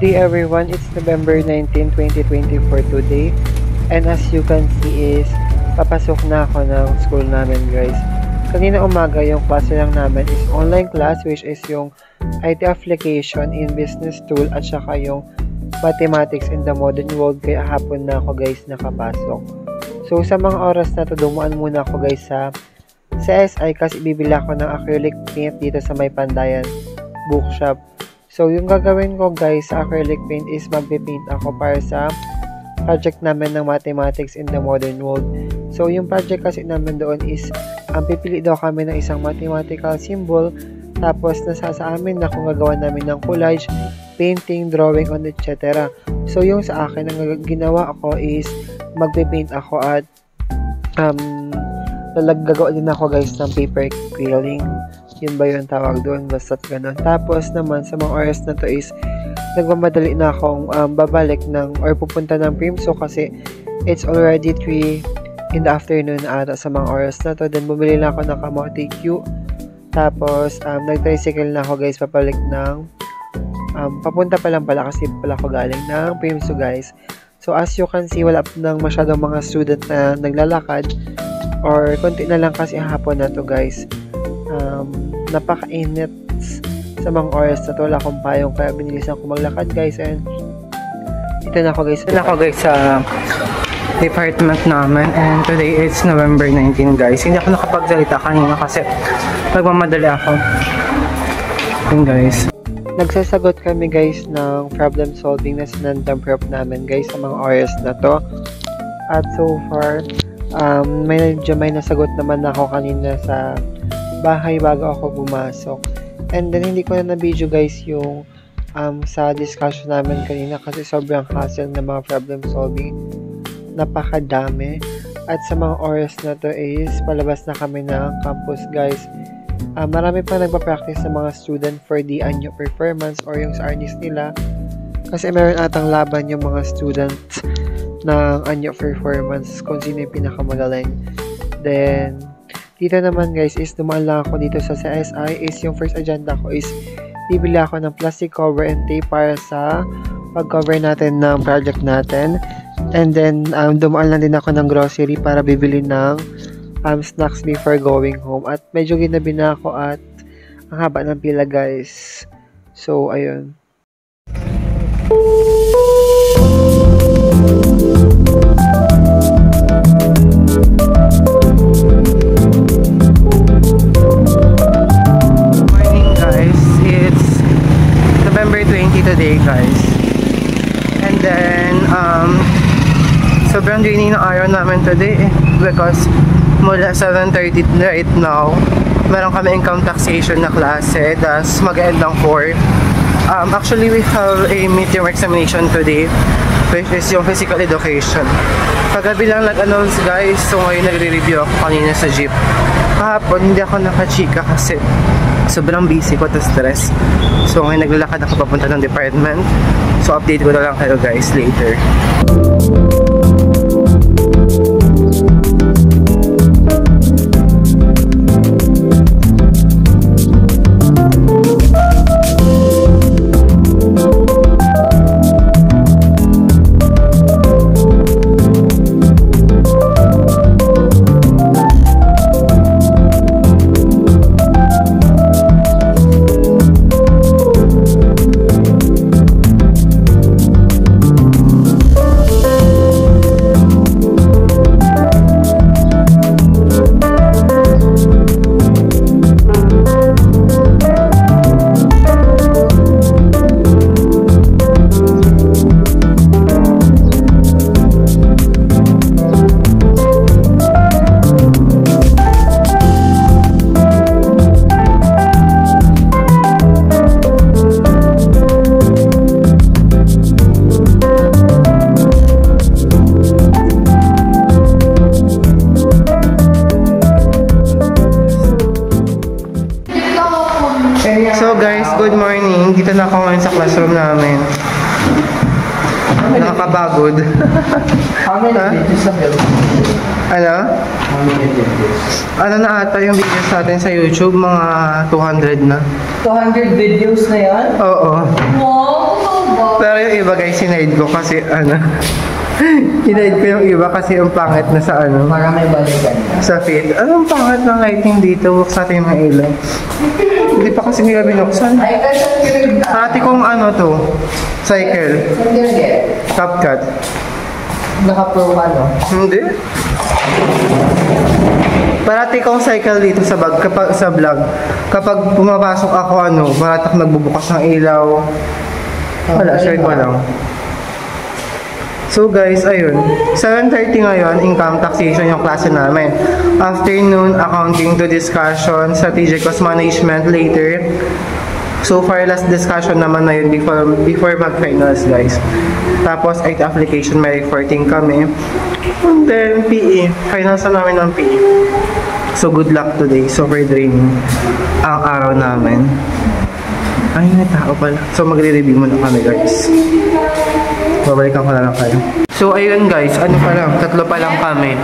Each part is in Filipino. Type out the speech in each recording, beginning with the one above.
Good day everyone, it's November 19, 2024 today. And as you can see is, papasok na ako ng school namin guys. Kanina umaga yung klase lang namin is online class which is yung IT application in business tool at saka yung mathematics in the modern world. Kaya hapon na ako guys nakapasok. So sa mga oras na to, dumaan muna ako guys sa SI kasi bibili ako ng acrylic paint dito sa may Pandayan bookshop. So, yung gagawin ko guys sa acrylic paint is magpe-paint ako para sa project namin ng mathematics in the modern world. So, yung project kasi namin doon is pipili daw kami ng isang mathematical symbol, tapos nasa sa amin na kung gagawa namin ng collage, painting, drawing on etc. So, yung sa akin ang ginawa ko is magpe-paint ako at gagawa din ako guys ng paper quilling. Yun ba yung tawag doon? Basta't ganun. Tapos naman, sa mga oras na to is, nagmamadali na akong babalik ng, or pupunta ng Primso kasi it's already 3 in the afternoon ata sa mga oras na to. Then, bumili lang ako ng kamote Q. Tapos, nag-tricycle na ako guys, papalik ng, papunta pa lang pala kasi pala ako galing ng Primso guys. So, as you can see, wala nang masyadong mga student na naglalakad, or konti na lang kasi hapon na to guys. Napaka-init sa mga oras na to, wala akong payong kaya binilisan ko maglakad guys. And ito na ako guys sa department namin, and today it's November 19 guys. Hindi ako nakapagsalita kanina kasi nagmamadali ako. Yun guys, nagsasagot kami guys ng problem solving na sinandang prep namin guys sa mga oras na to. At so far may nasagot naman ako kanina sa bahay bago ako pumasok. And then hindi ko na na-video guys yung sa discussion namin kanina kasi sobrang hassle ng mga problem solving, napakadami. At sa mga oras na to is palabas na kami ng campus guys. Marami pa nagpa-practice sa mga student for the annual performance or yung sa arnis nila kasi meron atang laban yung mga students ng annual performance kung sino yung pinakamagaling. Then dito naman guys is dumaan lang ako dito sa CSI. Is yung first agenda ko is bibili ako ng plastic cover and tape para sa pag-cover natin ng project natin. And then dumaan lang din ako ng grocery para bibili ng snacks before going home. At medyo ginabi na ako at ang haba ng pila guys. So ayun. Today guys, and then sobrang draining ng araw namin today because mula 7:30 right now meron kami income taxation na klase, tas mag-end ng 4. Actually we have a midterm examination today which is yung physical education. Kagabi lang nag-announce guys, so ngayon nagre-review ako kanina sa jeep. Kahapon hindi ako nakachika kasi sobrang busy ko, tas stress. So ngayon naglalakad ako papunta ng department. So update ko na lang kayo guys later. So guys, good morning. Dito na ako ngayon sa classroom namin. Nakakapagod. How many videos na meron? Ano? How many videos? Ano na ata yung videos natin sa YouTube? Mga 200 na. 200 videos na yan? Oo. Wow! Pero yung iba guys, sinide ko kasi ano. Sinide ko yung iba kasi yung pangit na sa ano. Para may balikan na. Sa feed. Anong pangit ng lighting dito? Buksan natin yung mga ilaw. Hindi pa kasi nila binuksan. Ay, kasi Parati kong ano to. Cycle. CapCut. Naka-pro ka, no? Hindi. Parati kong cycle dito sa bag kapag sa vlog. Kapag pumapasok ako ano, parati ako nagbubukas ng ilaw. Wala, share ko lang. So guys, ayun. 7:30 ngayon, income taxation yung klase namin. Afternoon, accounting to discussion, strategic cost management later. So far, last discussion naman na yun before mag-finals, guys. Tapos, 8 application, may reporting kami. And then, PE. Finals na namin ng PE. So, good luck today. Super draining ang araw namin. Ay, may tao pala. So, magre-review muna kami, guys. Babalikan ko na lang kayo. So, ayun, guys. Ano pa lang? 3 pa lang kami.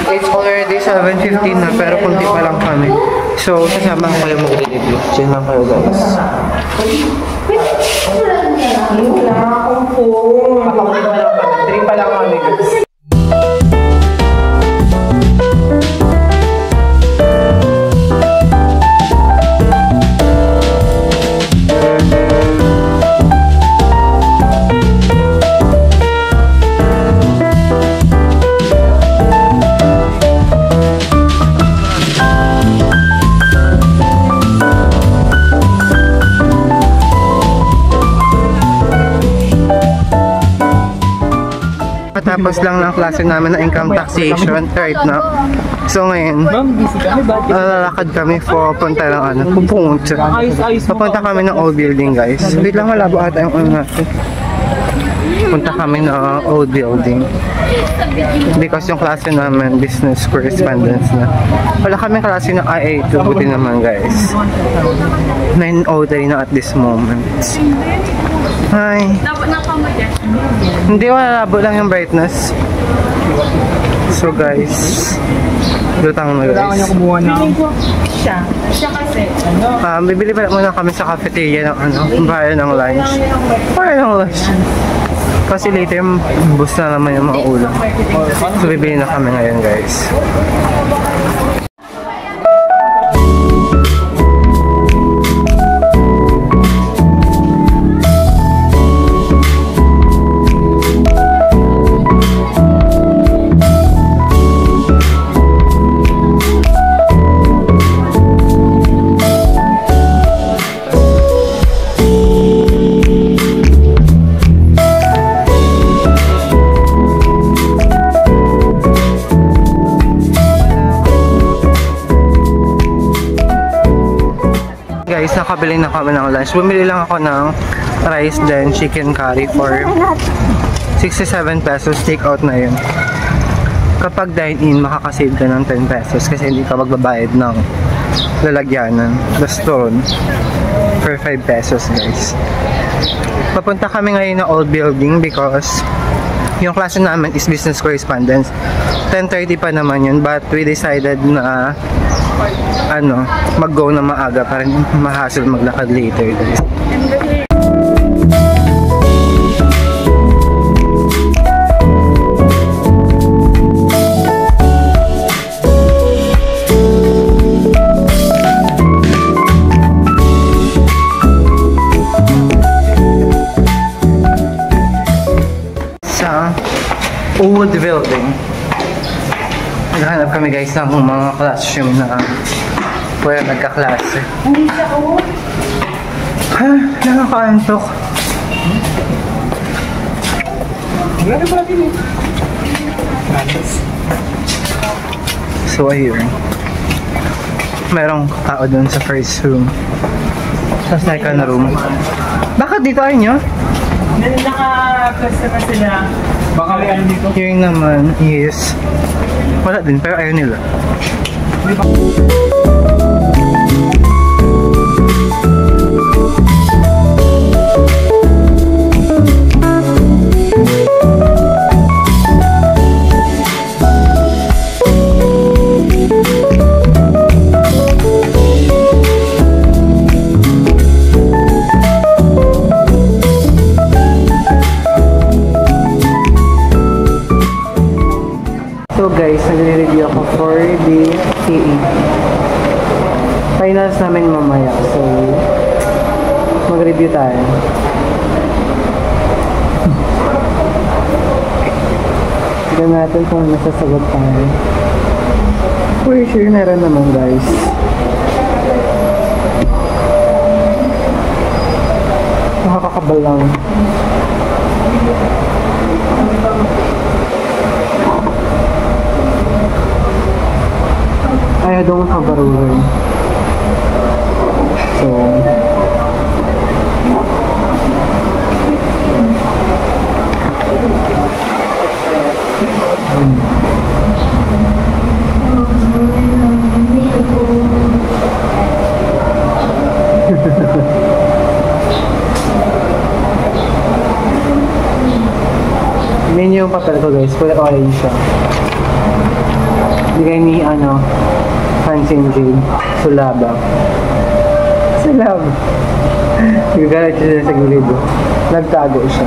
It's already 7:15 na, pero kunti pa lang kami. So, sasama ko kayo mag-review. Diyan lang kayo, guys. Wala akong phone. 3 pa lang kami, guys. Tapos lang ng klase namin ng income taxation right now. So ngayon, lalakad kami for punta ng ano, papunta kami ng old building, guys. Wait lang, malabo ata yung ano natin. Punta kami ng old building. Because yung klase namin, business correspondence na. Wala kami klase ng IA2, buti naman, guys. 9:03 na at this moment. Hi. Dapat na kamo dyan. Hindi, malabo lang yung brightness. So guys, lutang na guys. Siya kasi. Bibili pa muna kami sa cafeteria ng ano, bayan ng lunch. Bayan ng lunch. Kasi later, bus na naman yung mga ulam. So bibili na kami ngayon, guys. Guys, nakabili na kami ng lunch. Bumili lang ako ng rice then chicken curry for 67 pesos. Take out na yun. Kapag dine-in, makakasave ka ng 10 pesos kasi hindi ka magbabayad ng lalagyanan. Restaurant for 5 pesos, guys. Papunta kami ngayon na old building because yung klase namin is business correspondence. 10:30 pa naman yun, but we decided na ano, mag-go na maaga para ma-hassle maglakad later, guys. Sa old building, naghahanap kami, guys, ng mga classroom na wala nagkaklase. Ha? Nakakaantok. So ayun, merong tao dun sa first room. Sa second room. Bakit dito ayaw nyo? Naka-cluster na sila. Baka may ano dito. Here naman is wala din, pero ayaw nila. guys, nagre-review ako for the CE. Finals namin mamaya, so mag-review tayo. Tignan natin kung masasagot tayo. For sure, meron naman guys. Nakakakabal lang. I don't have a ruler. So, yun yung papel ko guys, kulay orange siya. Bigay ni Hansin Jade, Sulaba. Sulaba. Gagalit siya sa gilid. Nagtago siya.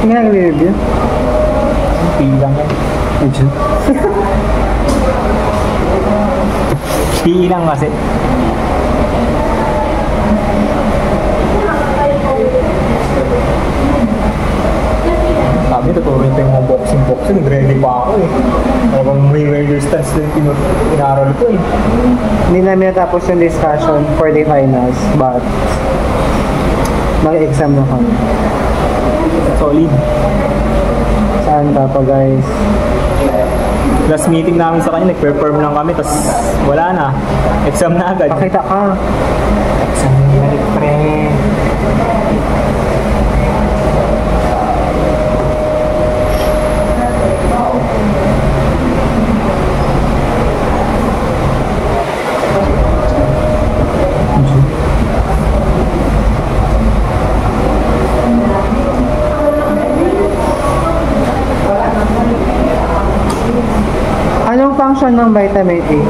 Hindi nga nag-review? PE lang yan. Medyo. PE lang kasi. Sabi, tuturin ko yung mga boxing. Ready pa ako eh. Talagang Mayweather stance din inaral ko eh. Hindi namin natapos yung discussion for the finals, but mag-exam na kami. Solid. Saan pa pa guys? Last meeting namin sa kanya, nag-perform lang kami, tapos wala na. Exam na agad. Pakita ka. Exam na balik, pre. Anong function ng vitamin A?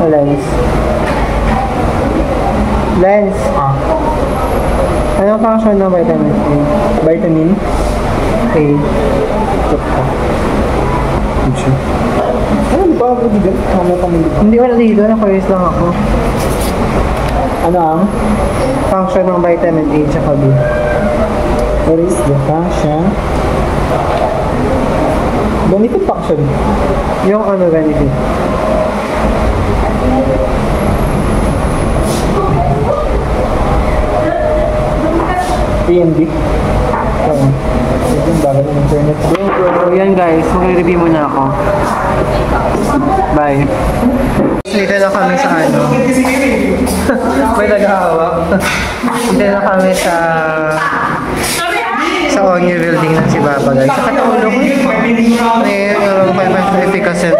Lens. Lens. Anong function ng vitamin A? Vitamin? A. Check ka. Ano, di ba ako dito? Ano kami dito? Hindi wala dito, na-curious lang ako. Ano ang? Function ng vitamin A tsaka B. What is the function? Benefit function. Yung benefit. PNB. Oo. Ito yung bagay ng internet. So yan guys, mag-review muna ako. Bye. Dito na kami sa may nag-ahawak. Dito na kami sa Onion building ng si Papa guys. Sa katulong may 5 efficacy.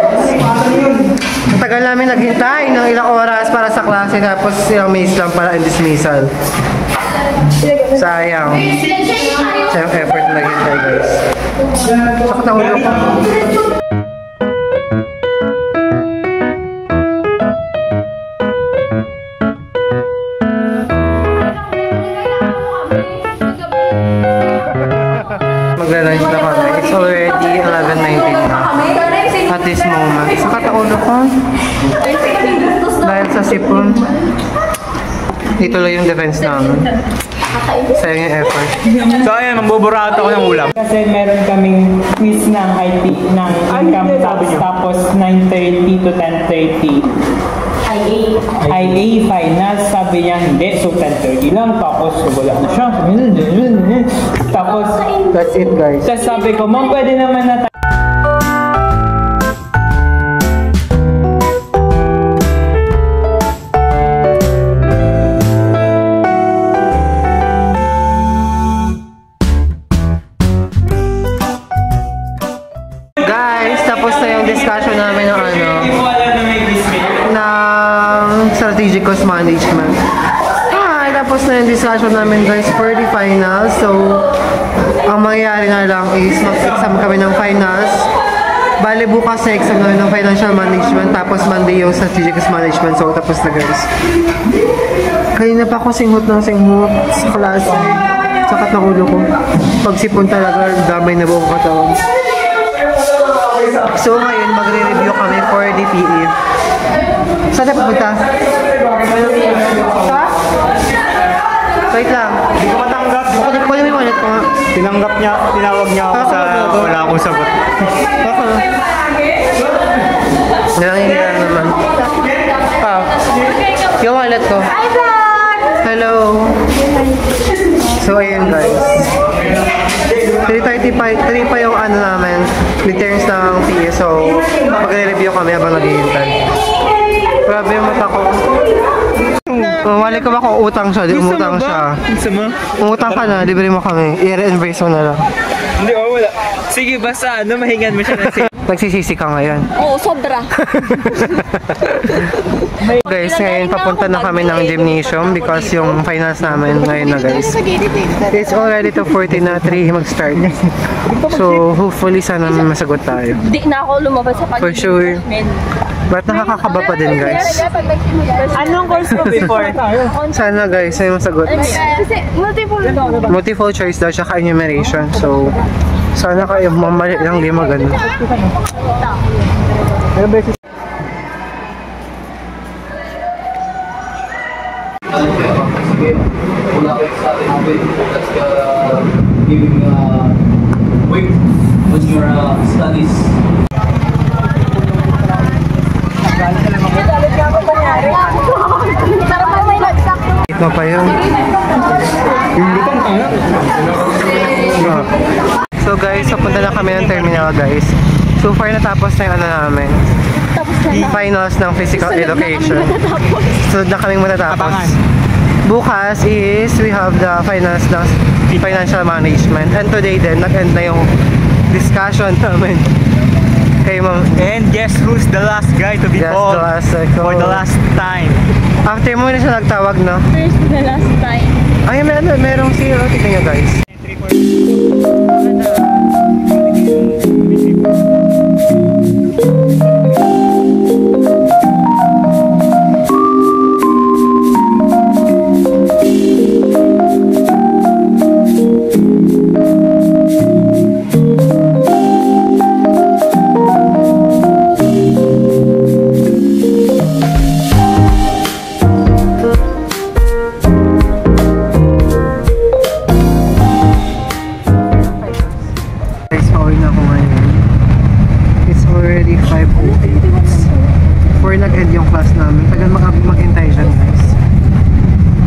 Ang tagal namin naghintay ng ilang oras para sa klase tapos ilang minutes lang para in dismissal. Sayang. Sayang effort na naghintay guys. Sa katulong ko. Magla-lunch na kami. It's already 11:19 na. At this moment. Sa kataulo ko. Dahil sa sipon. Dito lang yung defense namin. Sayang yung effort. So ayan, magbuburato ako ng ulam. Kasi meron kaming quiz ng IT, ng income tax, tapos 9:30 to 10:30. IA finals, sabi niya hindi, so 10:30 lang, tapos wala na siya. Tapos, That's it guys. tapos sabi ko, ma'am, pwede naman na Guys, tapos na yung discussion namin ng ng strategic cost management. Hi! tapos na yung discussion namin guys for the finals. So, ang mangyayari na lang is mag-exam kami ng finals. Bale, bukas na exam namin ng financial management, tapos Monday yung strategic management. So, tapos na guys. Kanina pa ako singhot ng singhot sa klase. Sakat na ulo ko. Pagsipon talaga, damay na buong katawan. So, ngayon, magre-review kami for the PE. Saan tayo pupunta? Sa? Wait lang. Hindi ko matanggap. Kunin mo yung wallet ko nga. Tinawag niya ako sa wala akong sagot. Ako. Nangingiyan naman. Ah. Yung wallet ko. Hello. So, ayun guys. 3:30 pa yung ano namin, returns ng PE. So, magre-review kami habang naghihintay. Grabe yung mata ko. Wali ko ba kung utang siya? Di umutang siya. Umutang ka na, libre mo kami. I-reimburse mo na lang. Hindi, wala. Sige, basta mahingan mo siya ng Nagsisisi ka ngayon. Oo, sobra. Guys, ngayon papunta na kami ng gymnasium because yung finals namin ngayon na guys. It's already 2:40 na 3 mag-start. So, hopefully sana may masagot tayo. Di na ako lumabas sa pag- For sure. But nakakakaba pa din guys. Anong course mo before? Sana guys, may masagot. Kasi multiple. Multiple choice daw, tsaka enumeration. So, sana kayo mamali lang di maganda. Giving weight on your studies. Ito pa yun. Ah. So guys, papunta na kami ng terminal guys. So far natapos na yung ano namin. Finals ng physical education. So na kaming matatapos. Bukas is we have the finals ng financial management. And today din, nag-end na yung discussion namin. Kay Ma'am. And guess who's the last guy to be Yes, called the last for the last time? After mo na siya nagtawag, no? First the last time. Ay, merong zero. Tignan nyo guys. Guys, pauwi na ako ngayon. It's already 5:08. Before nag-end yung class namin, tagal mag-hintay dyan guys.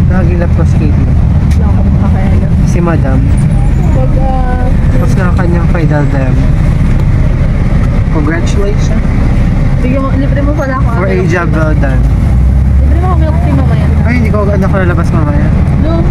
Nagilap ko si Katie. Si Madam. Tapos na kanyang final dem. Congratulations Libre mo pala ako. for a job well done. Libre mo ako milk tea mamaya. Ay, hindi ko lalabas mamaya. No.